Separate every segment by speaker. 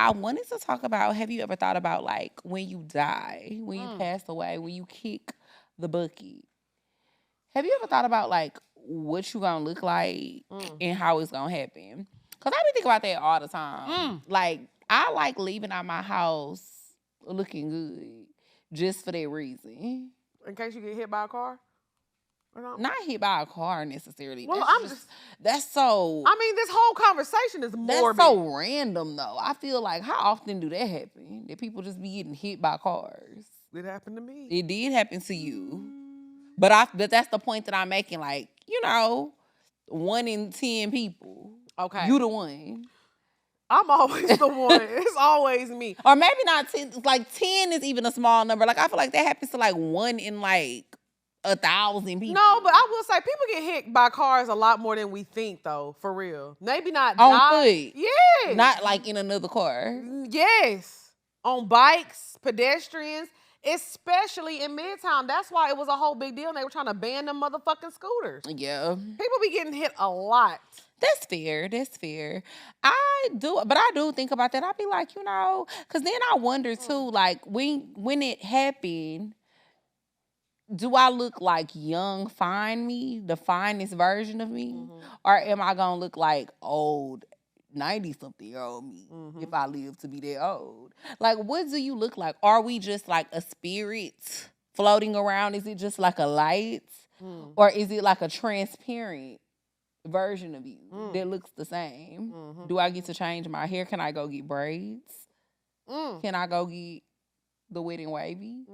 Speaker 1: I wanted to talk about, have you ever thought about, like, when you die, when you pass away, when you kick the bucket? Have you ever thought about, like, what you gonna look like and how it's gonna happen? Because I be thinking about that all the time. Like, I like leaving out my house looking good just for that reason.
Speaker 2: In case you get hit by a car? Or not?
Speaker 1: Not hit by a car necessarily.
Speaker 2: Well,
Speaker 1: that's so...
Speaker 2: I mean, this whole conversation is morbid.
Speaker 1: That's so random, though. I feel like, how often do that happen? That people just be getting hit by cars?
Speaker 2: It happened to me.
Speaker 1: It did happen to you. But that's the point that I'm making. Like, 1 in 10 people.
Speaker 2: Okay.
Speaker 1: You the one.
Speaker 2: I'm always the one. It's always me.
Speaker 1: Or maybe not 10. Like, 10 is even a small number. Like, I feel like that happens to, like, 1 in, like, 1,000 people.
Speaker 2: No, but I will say people get hit by cars a lot more than we think, though. For real. Maybe not
Speaker 1: on foot.
Speaker 2: Yeah.
Speaker 1: Not, like, in another car.
Speaker 2: Yes. On bikes, pedestrians. Especially in Midtown. That's why it was a whole big deal. And they were trying to ban them motherfucking scooters.
Speaker 1: Yeah.
Speaker 2: People be getting hit a lot.
Speaker 1: That's fair. I do think about that. I be like, because then I wonder too, like, when it happened, do I look like young, fine me, the finest version of me? Or am I going to look like old, 90-something-year-old me if I live to be that old? Like, what do you look like? Are we just like a spirit floating around? Is it just like a light? Or is it like a transparent version of you that looks the same? Do I get to change my hair? Can I go get braids? Can I go get the wet and wavy?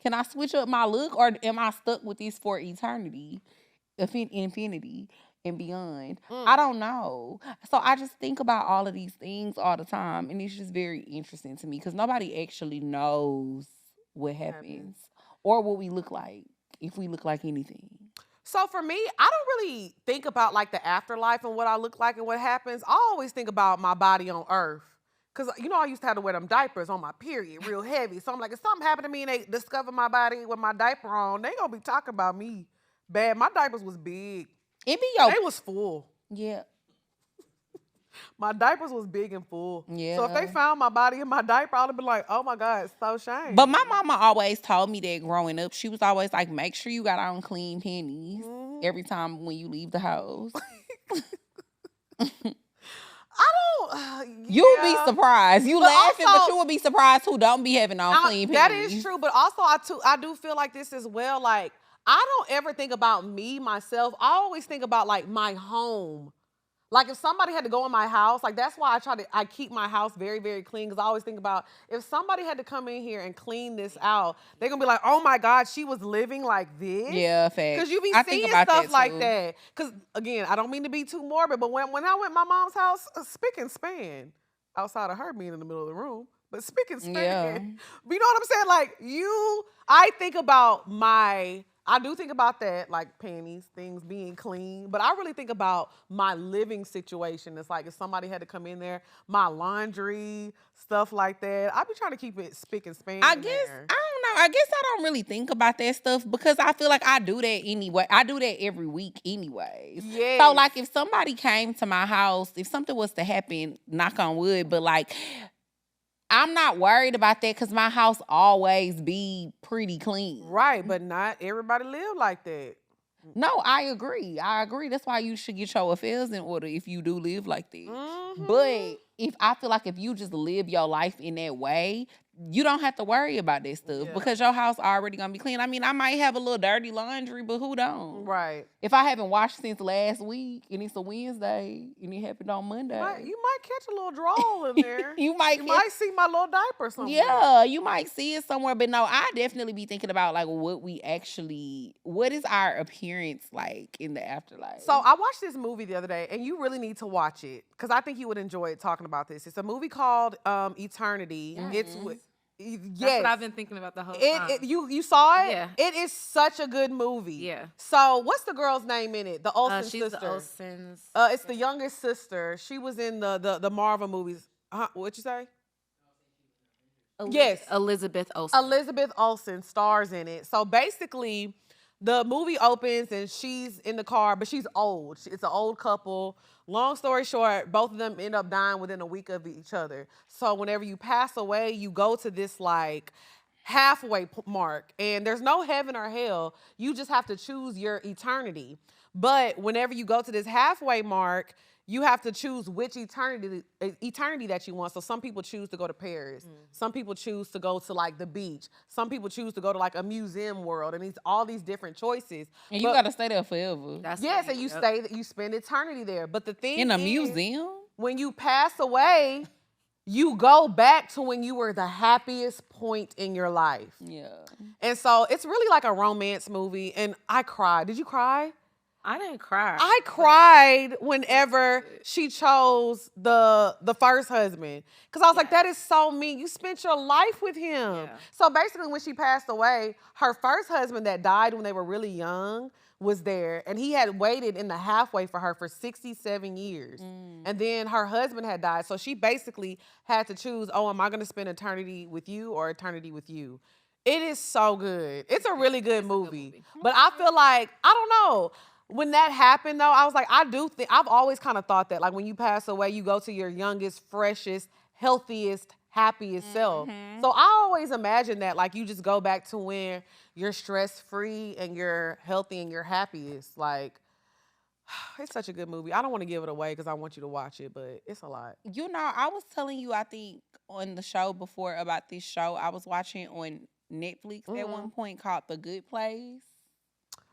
Speaker 1: Can I switch up my look, or am I stuck with this for eternity, infinity, and beyond? I don't know. So I just think about all of these things all the time, and it's just very interesting to me because nobody actually knows what happens or what we look like, if we look like anything.
Speaker 2: So for me, I don't really think about like the afterlife and what I look like and what happens. I always think about my body on earth. Because, I used to have to wear them diapers on my period real heavy. So I'm like, if something happened to me and they discover my body with my diaper on, they going to be talking about me bad. My diapers was big. They was full.
Speaker 1: Yeah.
Speaker 2: My diapers was big and full.
Speaker 1: Yeah.
Speaker 2: So if they found my body in my diaper, I would have been like, oh my God, it's so shame.
Speaker 1: But my mama always told me that growing up. She was always like, make sure you got on clean panties every time when you leave the house. You'll be surprised. You laughing, but you will be surprised who don't be having on clean panties.
Speaker 2: That is true, but also I do feel like this as well. Like, I don't ever think about me, myself. I always think about like my home. Like if somebody had to go in my house, like that's why I keep my house very, very clean. Because I always think about if somebody had to come in here and clean this out, they're gonna be like, oh my God, she was living like this.
Speaker 1: Yeah, fact.
Speaker 2: Because you be seeing stuff like that. Because again, I don't mean to be too morbid, but when I went to my mom's house, spick and span, outside of her being in the middle of the room, but spick and span.
Speaker 1: Yeah.
Speaker 2: You know what I'm saying? Like I do think about that, like panties, things being clean, but I really think about my living situation. It's like if somebody had to come in there, my laundry, stuff like that. I be trying to keep it spick and span.
Speaker 1: I don't know. I guess I don't really think about that stuff because I feel like I do that anyway. I do that every week anyways.
Speaker 2: Yes.
Speaker 1: So like if somebody came to my house, if something was to happen, knock on wood, but like I'm not worried about that because my house always be pretty clean.
Speaker 2: Right, but not everybody live like that.
Speaker 1: No, I agree. That's why you should get your affairs in order if you do live like that. But if you just live your life in that way, you don't have to worry about that stuff because your house already gonna be clean. I mean, I might have a little dirty laundry, but who don't?
Speaker 2: Right.
Speaker 1: If I haven't washed since last week and it's a Wednesday and it happened on Monday.
Speaker 2: You might catch a little drawl in there. you might see my little diaper somewhere.
Speaker 1: Yeah, you might see it somewhere. But no, I definitely be thinking about like what is our appearance like in the afterlife?
Speaker 2: So I watched this movie the other day and you really need to watch it because I think you would enjoy it talking about this. It's a movie called Eternity. It's
Speaker 3: That's what I've been thinking about the whole time.
Speaker 2: You saw it?
Speaker 3: Yeah.
Speaker 2: It is such a good movie.
Speaker 3: Yeah.
Speaker 2: So what's the girl's name in it? The Olsen
Speaker 3: she's
Speaker 2: sister.
Speaker 3: The Olsen's.
Speaker 2: It's the youngest sister. She was in the Marvel movies. What'd you say? Yes.
Speaker 3: Elizabeth Olsen.
Speaker 2: Elizabeth Olsen stars in it. So basically, The movie opens and she's in the car, but she's old. It's an old couple. Long story short, both of them end up dying within a week of each other. So whenever you pass away, you go to this like halfway mark, and there's no heaven or hell. You just have to choose your eternity. But whenever you go to this halfway mark, you have to choose which eternity that you want. So some people choose to go to Paris. Some people choose to go to like the beach. Some people choose to go to like a museum world, and all these different choices.
Speaker 1: And you gotta stay there forever.
Speaker 2: Yes, and you spend eternity there. But the thing
Speaker 1: In a
Speaker 2: is,
Speaker 1: museum?
Speaker 2: when you pass away, you go back to when you were the happiest point in your life.
Speaker 1: Yeah.
Speaker 2: And so it's really like a romance movie, and I cried. Did you cry?
Speaker 3: I didn't cry.
Speaker 2: I cried whenever she chose the first husband, because I was like, that is so mean. You spent your life with him.
Speaker 3: Yeah.
Speaker 2: So basically, when she passed away, her first husband that died when they were really young was there, and he had waited in the halfway for her for 67 years. And then her husband had died. So she basically had to choose, oh, am I going to spend eternity with you or eternity with you? It is so good. It's a really good movie. But I feel like, I don't know. When that happened, though, I was like, I've always kind of thought that, like, when you pass away, you go to your youngest, freshest, healthiest, happiest self. So I always imagine that, like, you just go back to when you're stress-free and you're healthy and you're happiest. Like, it's such a good movie. I don't want to give it away because I want you to watch it, but it's a lot.
Speaker 1: You know, I was telling you, I think, on the show before about this show I was watching on Netflix at one point called The Good Place.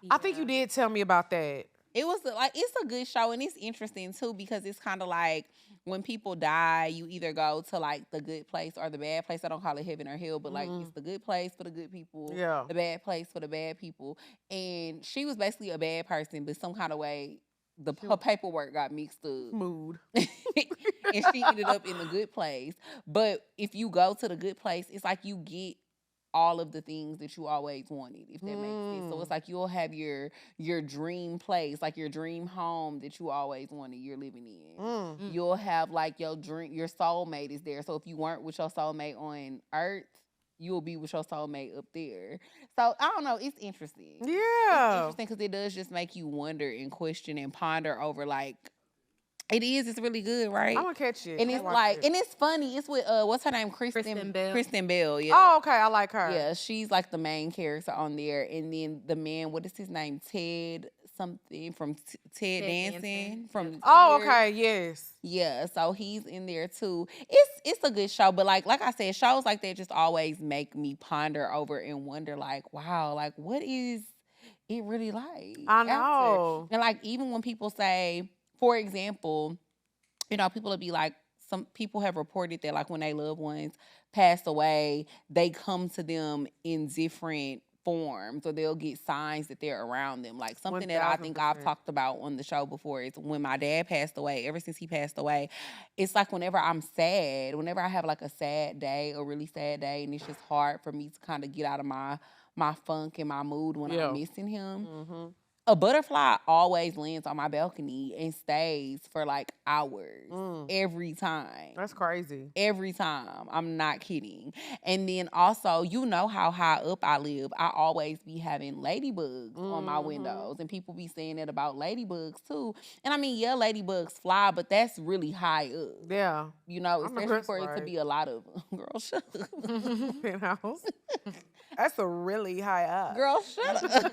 Speaker 2: I think you did tell me about that.
Speaker 1: It was like, it's a good show, and it's interesting too because it's kind of like when people die, you either go to like the good place or the bad place. I don't call it heaven or hell, but like it's the good place for the good people, the bad place for the bad people. And she was basically a bad person, but some kind of way her paperwork got mixed up.
Speaker 2: Mood.
Speaker 1: And she ended up in the good place. But if you go to the good place, it's like you get all of the things that you always wanted, if that makes sense. So it's like you'll have your dream place, like your dream home that you always wanted, you're living in. You'll have like your soulmate is there. So if you weren't with your soulmate on Earth, you'll be with your soulmate up there. So I don't know, it's interesting.
Speaker 2: Yeah.
Speaker 1: It's interesting because it does just make you wonder and question and ponder over like, it's really good, right?
Speaker 2: I'm gonna catch it.
Speaker 1: And it's like, and it's funny. It's with what's her name? Kristen
Speaker 3: Bell.
Speaker 1: Kristen Bell, yeah.
Speaker 2: Oh, okay, I like her.
Speaker 1: Yeah, she's like the main character on there. And then the man, what is his name? Ted something from Ted Dancing. From
Speaker 2: Oh,
Speaker 1: here.
Speaker 2: okay, yes.
Speaker 1: Yeah, so he's in there too. It's a good show, but like I said, shows like that just always make me ponder over and wonder like, wow, like what is it really like?
Speaker 2: I know.
Speaker 1: And like even when people say, for example, you know, people will be like, some people have reported that like when their loved ones pass away, they come to them in different forms, or they'll get signs that they're around them. Like something that I think I've talked about on the show before is when my dad passed away, ever since he passed away, it's like whenever I'm sad, whenever I have like a sad day, a really sad day, and it's just hard for me to kind of get out of my funk and my mood when I'm missing him. A butterfly always lands on my balcony and stays for like hours every time.
Speaker 2: That's crazy.
Speaker 1: Every time. I'm not kidding. And then also, you know how high up I live. I always be having ladybugs on my windows. And people be saying that about ladybugs too. And I mean, yeah, ladybugs fly, but that's really high up.
Speaker 2: Yeah.
Speaker 1: You know, especially for it to be a lot of girl, shut up.
Speaker 2: Penthouse. That's a really high up.
Speaker 1: Girl, shut up.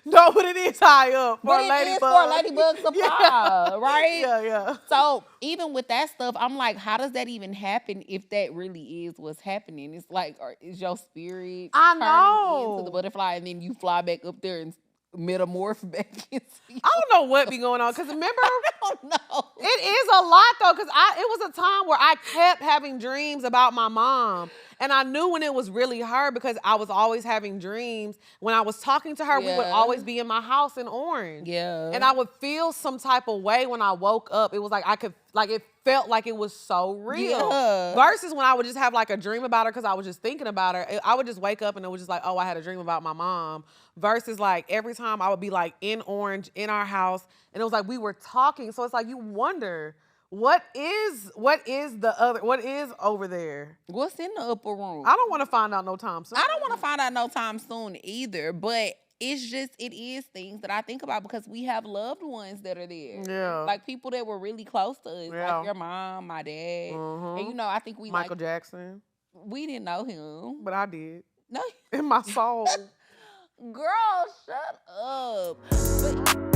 Speaker 2: No, but it is high up for
Speaker 1: but
Speaker 2: a
Speaker 1: it
Speaker 2: ladybug.
Speaker 1: is for a ladybug supply, right?
Speaker 2: Yeah.
Speaker 1: So even with that stuff, I'm like, how does that even happen if that really is what's happening? It's like, is your spirit turning into the butterfly and then you fly back up there and metamorph back into you?
Speaker 2: I don't know what be going on, because remember,
Speaker 1: I don't know.
Speaker 2: it is a lot though, because it was a time where I kept having dreams about my mom. And I knew when it was really her because I was always having dreams. When I was talking to her, we would always be in my house in Orange.
Speaker 1: Yeah.
Speaker 2: And I would feel some type of way when I woke up. It was like it felt like it was so real.
Speaker 1: Yeah.
Speaker 2: Versus when I would just have like a dream about her because I was just thinking about her. I would just wake up and it was just like, oh, I had a dream about my mom. Versus like every time I would be like in Orange, in our house, and it was like we were talking. So it's like you wonder, What is over there?
Speaker 1: What's in the upper room?
Speaker 2: I don't want to find out no time soon.
Speaker 1: I don't want to find out no time soon either, but it is things that I think about because we have loved ones that are there.
Speaker 2: Yeah.
Speaker 1: Like people that were really close to us.
Speaker 2: Yeah.
Speaker 1: Like your mom, my dad. And I think we
Speaker 2: Michael Jackson.
Speaker 1: We didn't know him.
Speaker 2: But I did.
Speaker 1: No.
Speaker 2: In my soul.
Speaker 1: Girl, shut up. But